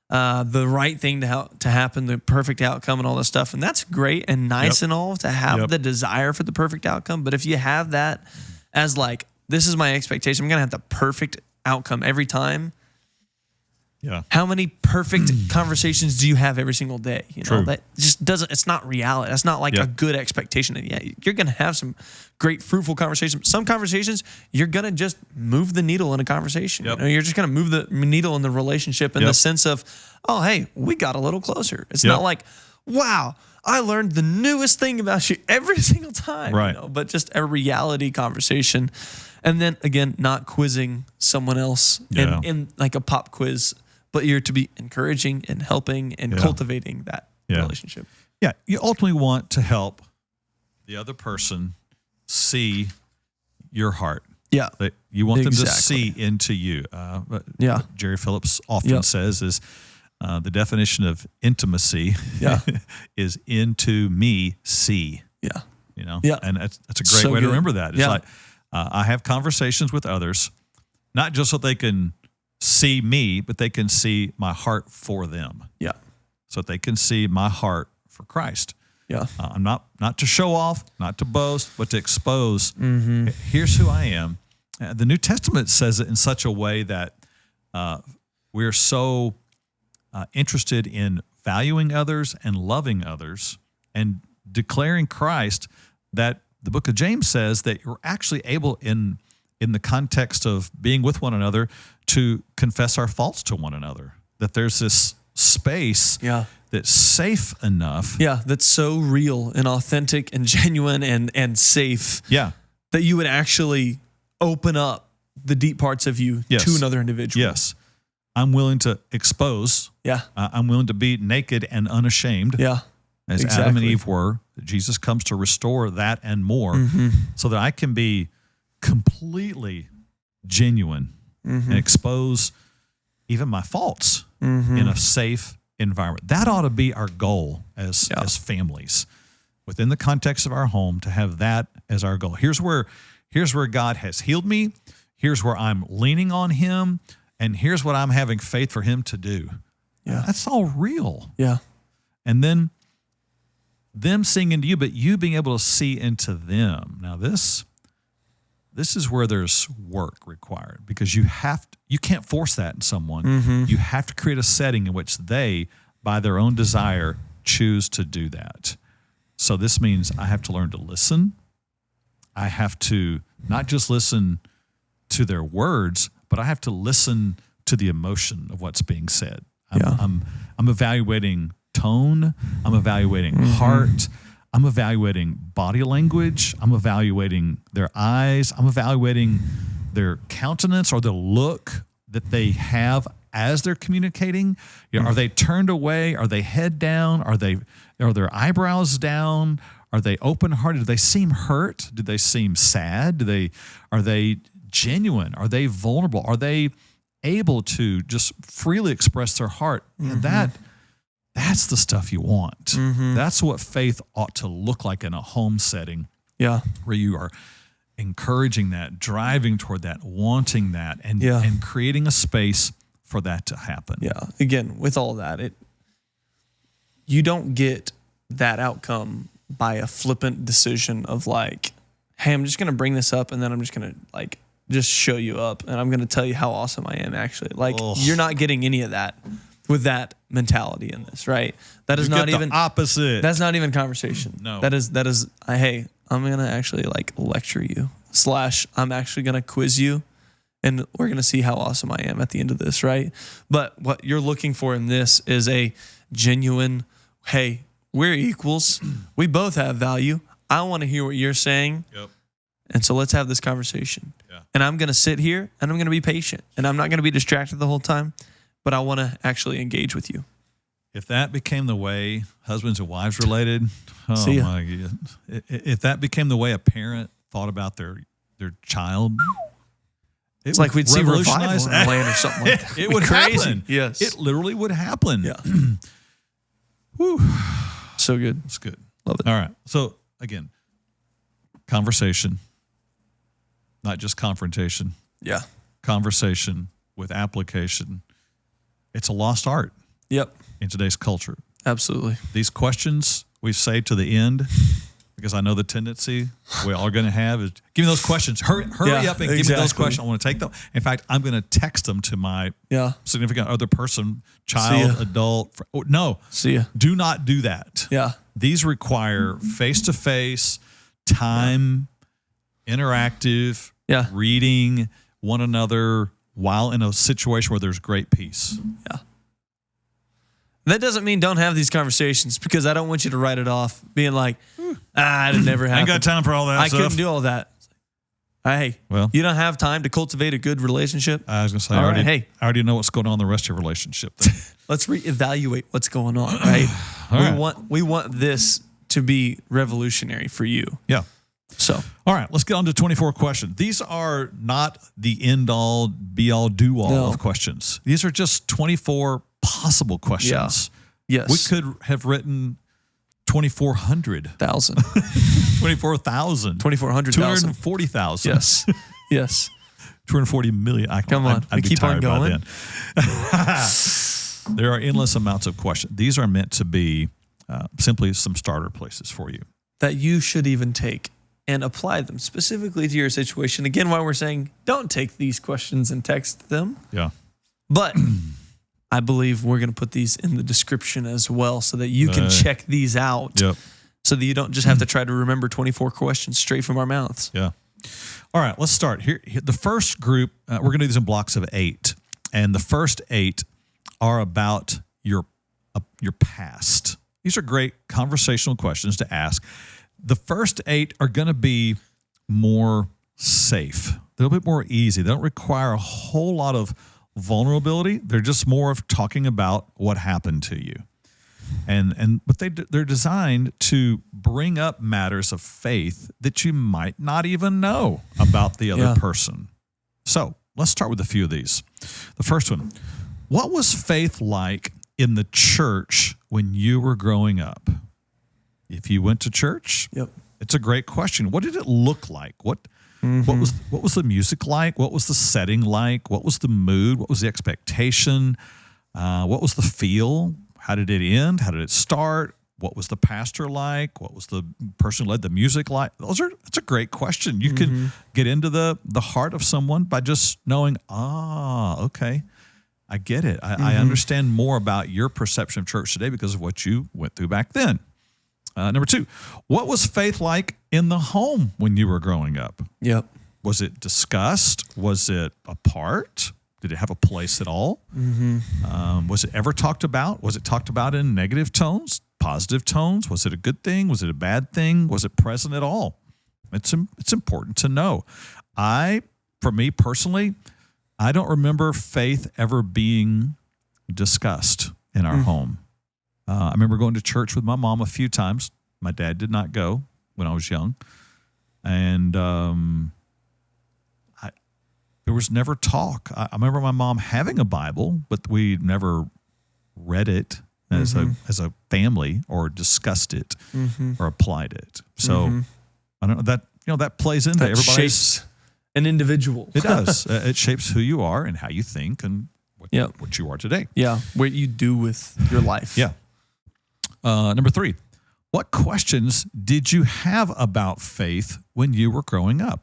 the right thing to happen, the perfect outcome and all this stuff. And that's great and nice and all to have the desire for the perfect outcome. But if you have that as this is my expectation, I'm going to have the perfect outcome every time. Yeah. How many perfect conversations do you have every single day? True. That just doesn't, it's not reality. That's not a good expectation. Yeah, you're going to have some great fruitful conversations. Some conversations, you're going to just move the needle in a conversation. Yep. You're just going to move the needle in the relationship in the sense of, oh, hey, we got a little closer. It's not wow, I learned the newest thing about you every single time. Right. But just a reality conversation. And then again, not quizzing someone else in a pop quiz, but you're to be encouraging and helping and cultivating that relationship. Yeah, you ultimately want to help the other person see your heart. Yeah. You want them to see into you. Jerry Phillips often says is the definition of intimacy is into me, see. Yeah. And that's a great way to remember that. It's I have conversations with others, not just so they can see me, but they can see my heart for them. Yeah. So that they can see my heart for Christ. Yeah. I'm not to show off, not to boast, but to expose. Here's who I am. The New Testament says it in such a way that we're so interested in valuing others and loving others and declaring Christ that the book of James says that you're actually able in the context of being with one another to confess our faults to one another, that there's this space that's safe enough. Yeah, that's so real and authentic and genuine and safe that you would actually open up the deep parts of you to another individual. Yes. I'm willing to expose. Yeah. I'm willing to be naked and unashamed. Yeah. As Adam and Eve were. Jesus comes to restore that and more so that I can be completely genuine and expose even my faults in a safe environment. That ought to be our goal as families within the context of our home, to have that as our goal. Here's where God has healed me. Here's where I'm leaning on him, and here's what I'm having faith for him to do. Yeah. That's all real. Yeah. And then them seeing into you, but you being able to see into them. Now this is where there's work required, because you can't force that in someone. You have to create a setting in which they, by their own desire, choose to do that. So this means I have to learn to listen. I have to not just listen to their words, but I have to listen to the emotion of what's being said. I'm evaluating tone. I'm evaluating heart. I'm evaluating body language. I'm evaluating their eyes. I'm evaluating their countenance or the look that they have as they're communicating? You know, are they turned away? Are they head down? Are their eyebrows down? Are they open-hearted? Do they seem hurt? Do they seem sad? Are they genuine? Are they vulnerable? Are they able to just freely express their heart? And that's the stuff you want. That's what faith ought to look like in a home setting. Yeah. Where you are encouraging that, driving toward that, wanting that, and creating a space for that to happen. Yeah. Again, with all that, you don't get that outcome by a flippant decision of like, hey, I'm just going to bring this up and then I'm just going to like just show you up and I'm going to tell you how awesome I am actually. Like you're not getting any of that with that mentality in this, right? That is not even the opposite. That's not even conversation. No. That is hey, I'm going to actually like lecture you / I'm actually going to quiz you and we're going to see how awesome I am at the end of this, right? But what you're looking for in this is a genuine, hey, we're equals. We both have value. I want to hear what you're saying. Yep. And so let's have this conversation. Yeah. And I'm going to sit here and I'm going to be patient and I'm not going to be distracted the whole time, but I want to actually engage with you. If that became the way husbands and wives related, oh my God. If that became the way a parent thought about their child, it's like we'd see revival in the land or something like that. It would crazy. Happen. Yes. It literally would happen. Yeah. Whew. So good. It's good. Love it. All right. So again, conversation, not just confrontation. Yeah. Conversation with application. It's a lost art. Yep. In today's culture. Absolutely. These questions we say to the end, because I know the tendency we all are going to have is give me those questions. Hurry up and give me those questions. I want to take them. In fact, I'm going to text them to my significant other person, child, adult. No. See ya. Do not do that. Yeah. These require face-to-face time, interactive, reading one another while in a situation where there's great peace. Yeah. That doesn't mean don't have these conversations because I don't want you to write it off being like, it never happened. I ain't got time for all that stuff. I couldn't do all that. Hey, well, you don't have time to cultivate a good relationship? I was going to say, I already know what's going on in the rest of your relationship. Let's reevaluate what's going on, right? We want this to be revolutionary for you. Yeah. So, all right, let's get on to 24 questions. These are not the end-all, be-all, do-all of questions. These are just 24 possible questions. Yeah. Yes. We could have written 2,400. 24,000. 2,400. 240,000. Yes. Yes. 240 million. Come on. I'd be keep tired on going. by then. There are endless amounts of questions. These are meant to be simply some starter places for you. That you should even take and apply them specifically to your situation. Again, why we're saying don't take these questions and text them. Yeah. But I believe we're going to put these in the description as well so that you can check these out. Yep. So that you don't just have to try to remember 24 questions straight from our mouths. Yeah. All right, let's start. Here, the first group, we're going to do these in blocks of 8. And the first 8 are about your past. These are great conversational questions to ask. The first 8 are going to be more safe. They're a bit more easy. They don't require a whole lot of vulnerability. They're just more of talking about what happened to you. But they're designed to bring up matters of faith that you might not even know about the other person. So let's start with a few of these. The first one, what was faith like in the church when you were growing up? If you went to church, it's a great question. What did it look like? What was the music like? What was the setting like? What was the mood? What was the expectation? What was the feel? How did it end? How did it start? What was the pastor like? What was the person who led the music like? That's a great question. You can get into the heart of someone by just knowing, okay, I get it. I understand more about your perception of church today because of what you went through back then. Number 2, what was faith like in the home when you were growing up? Yep. Was it discussed? Was it apart? Did it have a place at all? Was it ever talked about? Was it talked about in negative tones, positive tones? Was it a good thing? Was it a bad thing? Was it present at all? It's important to know. For me personally, I don't remember faith ever being discussed in our home. I remember going to church with my mom a few times. My dad did not go when I was young. And there was never talk. I remember my mom having a Bible, but we never read it as a family or discussed it or applied it. So I don't know that plays into everybody's shapes an individual. It does. It shapes who you are and how you think and what you are today. Yeah, what you do with your life. Yeah. Number 3, what questions did you have about faith when you were growing up?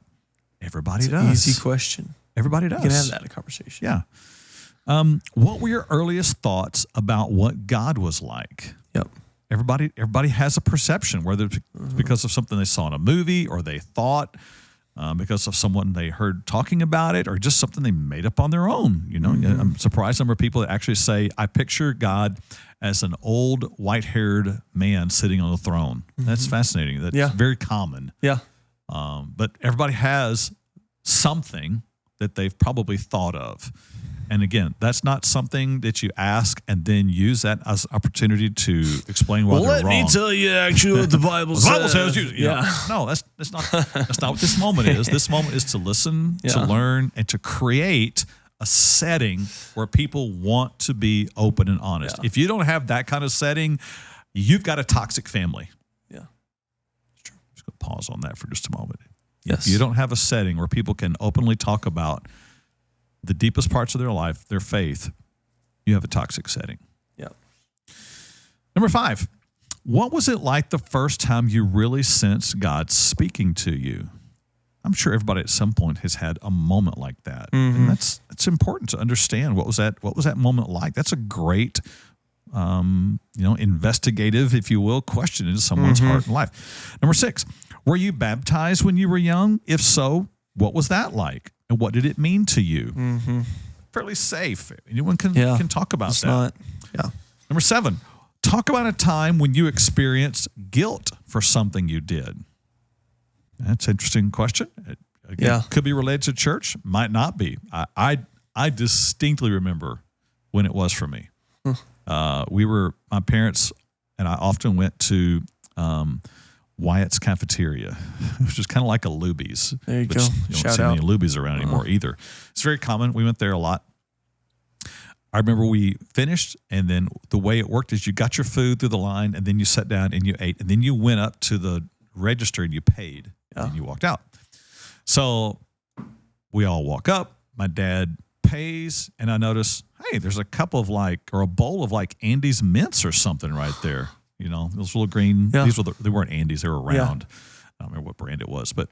Everybody does. Easy question. Everybody does. You can have that in a conversation. Yeah. What were your earliest thoughts about what God was like? Yep. Everybody has a perception, whether it's because of something they saw in a movie or they thought, because of someone they heard talking about it, or just something they made up on their own. You know, I'm surprised number of people that actually say, I picture God as an old white-haired man sitting on a throne. That's fascinating. That's very common. Yeah. But everybody has something that they've probably thought of. And again, that's not something that you ask and then use that as opportunity to explain why they're wrong. Let me tell you actually what the Bible says. The Bible says you know. No, that's not what this moment is. This moment is to listen, to learn, and to create a setting where people want to be open and honest. If you don't have that kind of setting, you've got a toxic family. Yeah. It's true. Just going to pause on that for just a moment. Yes. If you don't have a setting where people can openly talk about the deepest parts of their life, their faith, you have a toxic setting. Yeah. Number 5, what was it like the first time you really sensed God speaking to you? I'm sure everybody at some point has had a moment like that. And that's important to understand. What was that moment like? That's a great investigative, if you will, question into someone's heart and life. Number 6, were you baptized when you were young? If so, what was that like? And what did it mean to you? Fairly safe. Anyone can talk about that. Number 7, talk about a time when you experienced guilt for something you did. That's an interesting question. It could be related to church, might not be. I distinctly remember when it was for me. My parents and I often went to Wyatt's Cafeteria, which is kind of like a Luby's. There you go. You don't Shout see out. many Luby's around anymore either. It's very common. We went there a lot. I remember we finished, and then the way it worked is you got your food through the line, and then you sat down and you ate, and then you went up to the register and you paid, and you walked out. So we all walk up. My dad pays, and I notice, hey, there's a cup of a bowl of Andy's mints or something right there. You know, those little green, they weren't Andes, they were round. I don't remember what brand it was, but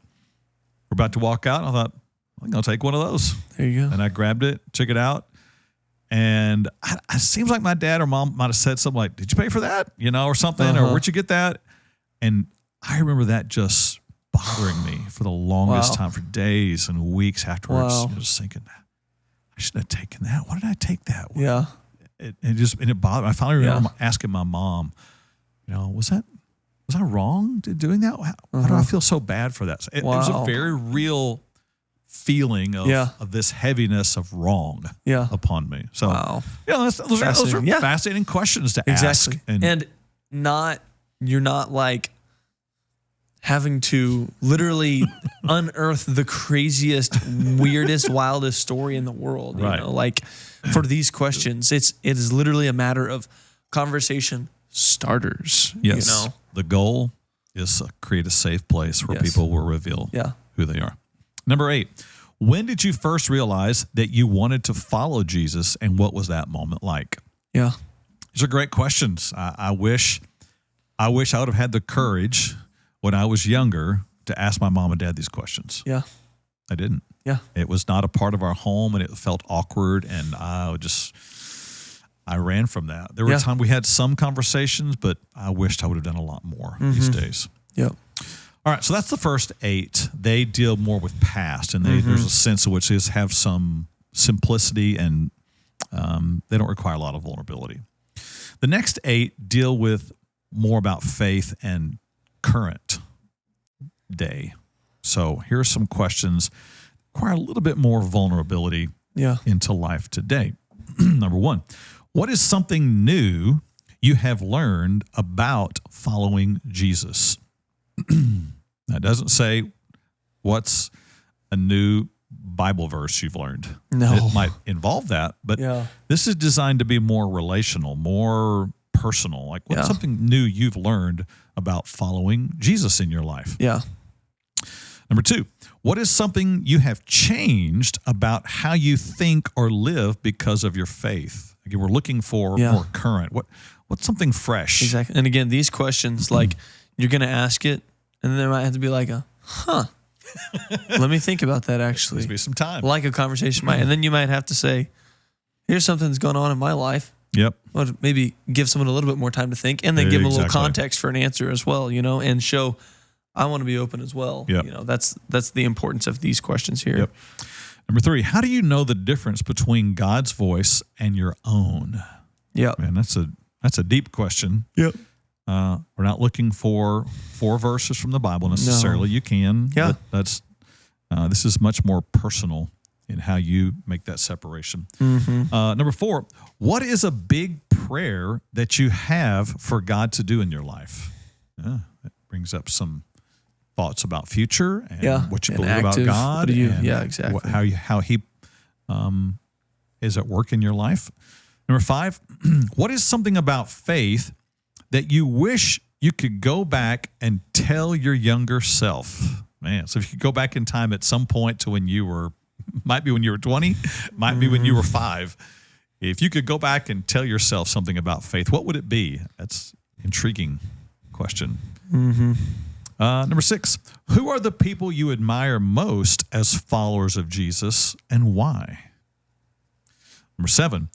we're about to walk out. And I thought, I'm going to take one of those. There you go. And I grabbed it, took it out. And it seems like my dad or mom might have said something like, did you pay for that? You know, or something, or where'd you get that? And I remember that just bothering me for the longest time, for days and weeks afterwards. I was thinking, I shouldn't have taken that. Why did I take that? Yeah. It bothered me. I finally remember asking my mom, was I wrong to doing that? Why do I feel so bad for that? It was a very real feeling of this heaviness of wrong upon me. So, those are fascinating questions to ask. And you're not like having to literally unearth the craziest, weirdest, wildest story in the world. You know, like for these questions, it is literally a matter of conversation starters. Yes. You know? The goal is to create a safe place where people will reveal who they are. Number 8, when did you first realize that you wanted to follow Jesus, and what was that moment like? Yeah. These are great questions. I wish I would have had the courage when I was younger to ask my mom and dad these questions. Yeah. I didn't. Yeah. It was not a part of our home, and it felt awkward, and I ran from that. There were times we had some conversations, but I wished I would have done a lot more these days. Yep. All right, so that's the first 8. They deal more with past, and there's a sense in which they just have some simplicity, and they don't require a lot of vulnerability. The next 8 deal with more about faith and current day. So here are some questions that require a little bit more vulnerability Yeah. into life today. Number one, what is something new you have learned about following Jesus? That doesn't say what's a new Bible verse you've learned. No. It might involve that, but this is designed to be more relational, more personal. Like what's something new you've learned about following Jesus in your life? Yeah. Number two, what is something you have changed about how you think or live because of your faith? Again, we're looking for more current. What's something fresh? Exactly. And again, these questions, like you're going to ask it, and then there might have to be like let me think about that actually. There's be some time. Like a conversation might, and then you might have to say, here's something that's going on in my life. Yep. Or maybe give someone a little bit more time to think, and then give them a little context for an answer as well, and show I want to be open as well. Yep. That's the importance of these questions here. Yep. Number three, how do you know the difference between God's voice and your own? Yeah. Man, that's a deep question. Yep. We're not looking for 4 verses from the Bible necessarily. No. You can. Yeah. But this is much more personal in how you make that separation. Mm-hmm. Number 4, what is a big prayer that you have for God to do in your life? That brings up some thoughts about future and what you believe about God. And exactly. How He is at work in your life. Number 5, what is something about faith that you wish you could go back and tell your younger self? Man, so if you could go back in time at some point to when you were, might be when you were 20, might be when you were 5. If you could go back and tell yourself something about faith, what would it be? That's an intriguing question. Mm-hmm. Number 6, who are the people you admire most as followers of Jesus and why? Number 7,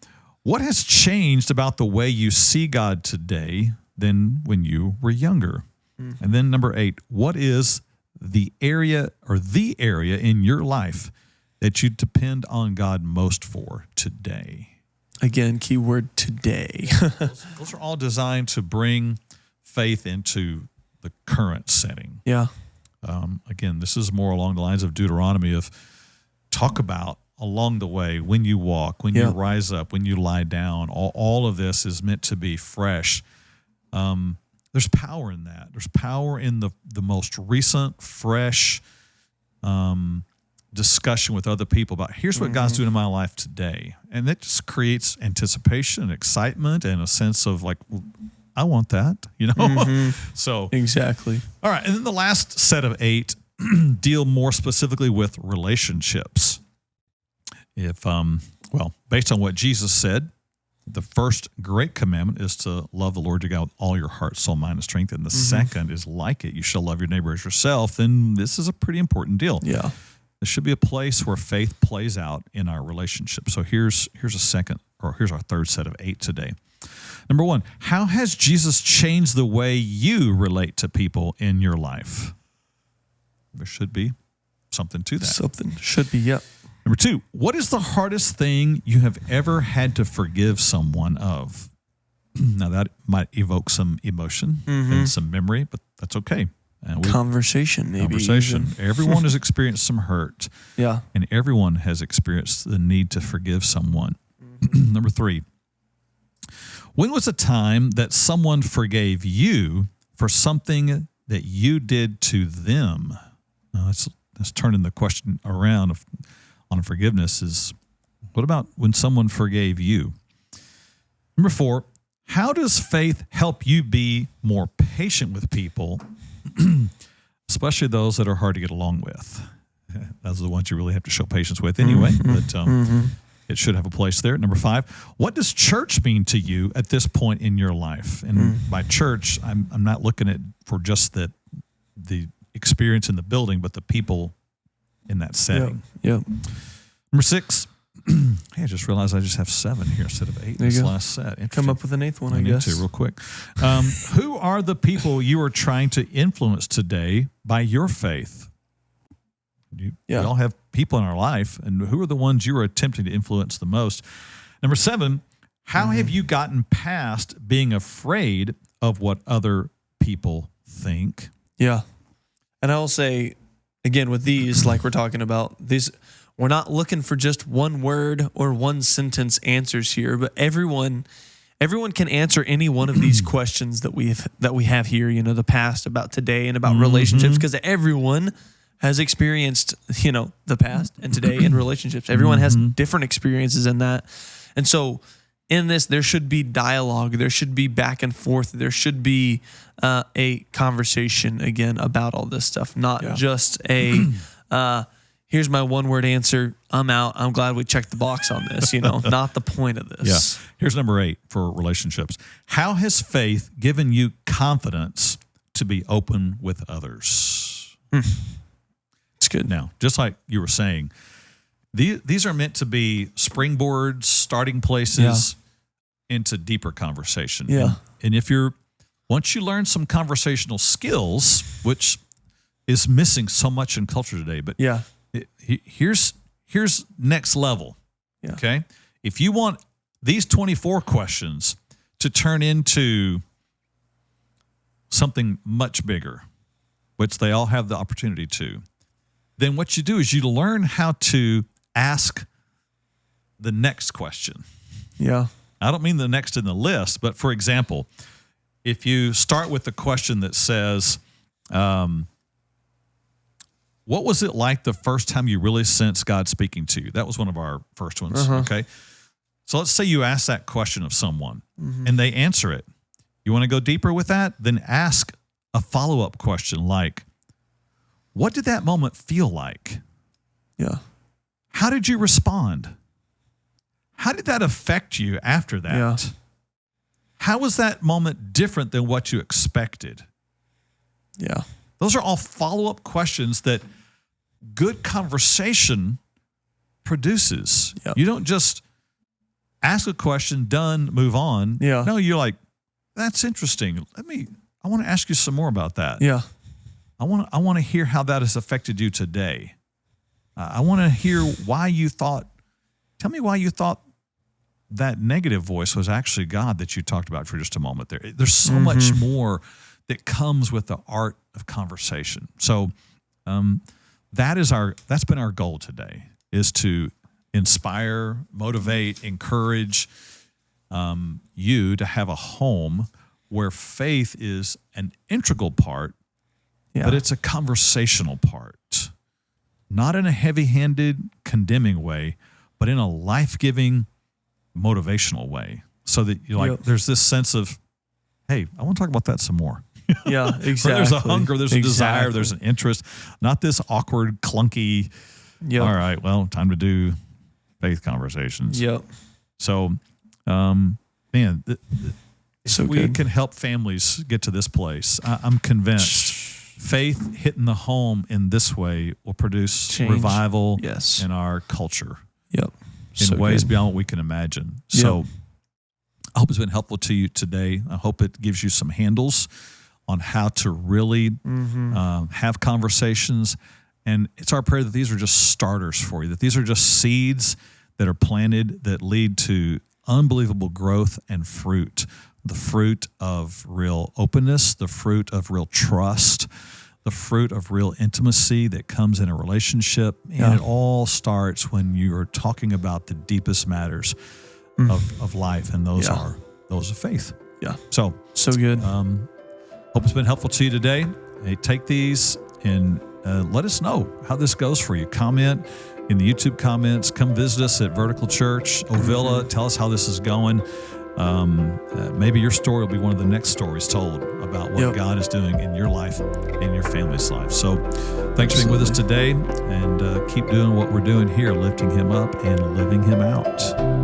what has changed about the way you see God today than when you were younger? Mm-hmm. And then number 8, what is the area in your life that you depend on God most for today? Again, keyword today. Those are all designed to bring faith into the current setting. Yeah. Again, this is more along the lines of Deuteronomy of talk about along the way, when you walk, when you rise up, when you lie down, all of this is meant to be fresh. There's power in that. There's power in the most recent, fresh discussion with other people about here's what God's doing in my life today. And that just creates anticipation and excitement and a sense of like, I want that, So exactly. All right. And then the last set of 8 deal more specifically with relationships. If, based on what Jesus said, the first great commandment is to love the Lord your God with all your heart, soul, mind, and strength. And the second is like it. You shall love your neighbor as yourself. Then this is a pretty important deal. Yeah. There should be a place where faith plays out in our relationship. So here's our third set of 8 today. Number 1, how has Jesus changed the way you relate to people in your life? There should be something to that. Something should be, yep. Number 2, what is the hardest thing you have ever had to forgive someone of? Now, that might evoke some emotion and some memory, but that's okay. Conversation, maybe. Conversation. Everyone has experienced some hurt. Yeah. And everyone has experienced the need to forgive someone. Number 3, when was a time that someone forgave you for something that you did to them? Now, let's turn the question around on forgiveness is, what about when someone forgave you? Number 4, how does faith help you be more patient with people, especially those that are hard to get along with? Those are the ones you really have to show patience with anyway, but it should have a place there. Number 5, what does church mean to you at this point in your life? And by church, I'm not looking at for just the experience in the building, but the people in that setting. Yep. Number 6, hey, I just realized I just have 7 here instead of 8 in this last set. Come up with an 8th one, I guess. Need to real quick. Who are the people you are trying to influence today by your faith? We all have people in our life, and who are the ones you are attempting to influence the most? Number 7, how have you gotten past being afraid of what other people think? Yeah. And I will say, again, with these, like we're talking about, these, we're not looking for just one word or one sentence answers here, but everyone can answer any one of these questions that we have here, the past, about today, and about relationships, because everyone has experienced, the past and today in relationships. Everyone has different experiences in that. And so in this, there should be dialogue. There should be back and forth. There should be a conversation, again, about all this stuff, not just a, here's my one-word answer, I'm out, I'm glad we checked the box on this, not the point of this. Yeah. Here's number 8 for relationships. How has faith given you confidence to be open with others? It's good. Now, just like you were saying, these are meant to be springboards, starting places into deeper conversation. Yeah. And once you learn some conversational skills, which is missing so much in culture today, but here's next level. Yeah. Okay. If you want these 24 questions to turn into something much bigger, which they all have the opportunity to, then what you do is you learn how to ask the next question. Yeah. I don't mean the next in the list, but for example, if you start with the question that says, what was it like the first time you really sensed God speaking to you? That was one of our first ones. Okay. So let's say you ask that question of someone and they answer it. You want to go deeper with that? Then ask a follow-up question like, what did that moment feel like? Yeah. How did you respond? How did that affect you after that? Yeah. How was that moment different than what you expected? Yeah. Those are all follow-up questions that good conversation produces. Yep. You don't just ask a question, done, move on. Yeah. No, you're like, that's interesting. I want to ask you some more about that. Yeah. I want to hear how that has affected you today. I want to hear tell me why you thought that negative voice was actually God that you talked about for just a moment there. There's so much more that comes with the art of conversation. So that's been our goal today, is to inspire, motivate, encourage you to have a home where faith is an integral part, but it's a conversational part, not in a heavy-handed, condemning way, but in a life-giving, motivational way, so that there's this sense of, hey, I want to talk about that some more. Yeah, exactly. There's a hunger, there's a desire, there's an interest, not this awkward, clunky, all right, well, time to do faith conversations. Yep. So, man, we can help families get to this place. I'm convinced faith hitting the home in this way will produce change. Revival Yes. in our culture. Yep. In ways beyond what we can imagine. So I hope it's been helpful to you today. I hope it gives you some handles on how to really have conversations. And it's our prayer that these are just starters for you, that these are just seeds that are planted that lead to unbelievable growth and fruit. The fruit of real openness, the fruit of real trust, the fruit of real intimacy that comes in a relationship. And it all starts when you are talking about the deepest matters of life, and those are those of faith. Yeah. So good. Hope it's been helpful to you today. Hey, take these and let us know how this goes for you. Comment in the YouTube comments. Come visit us at Vertical Church, Ovilla. Tell us how this is going. Maybe your story will be one of the next stories told about what God is doing in your life, in your family's life. So thanks for being with us today, and keep doing what we're doing here, lifting Him up and living Him out.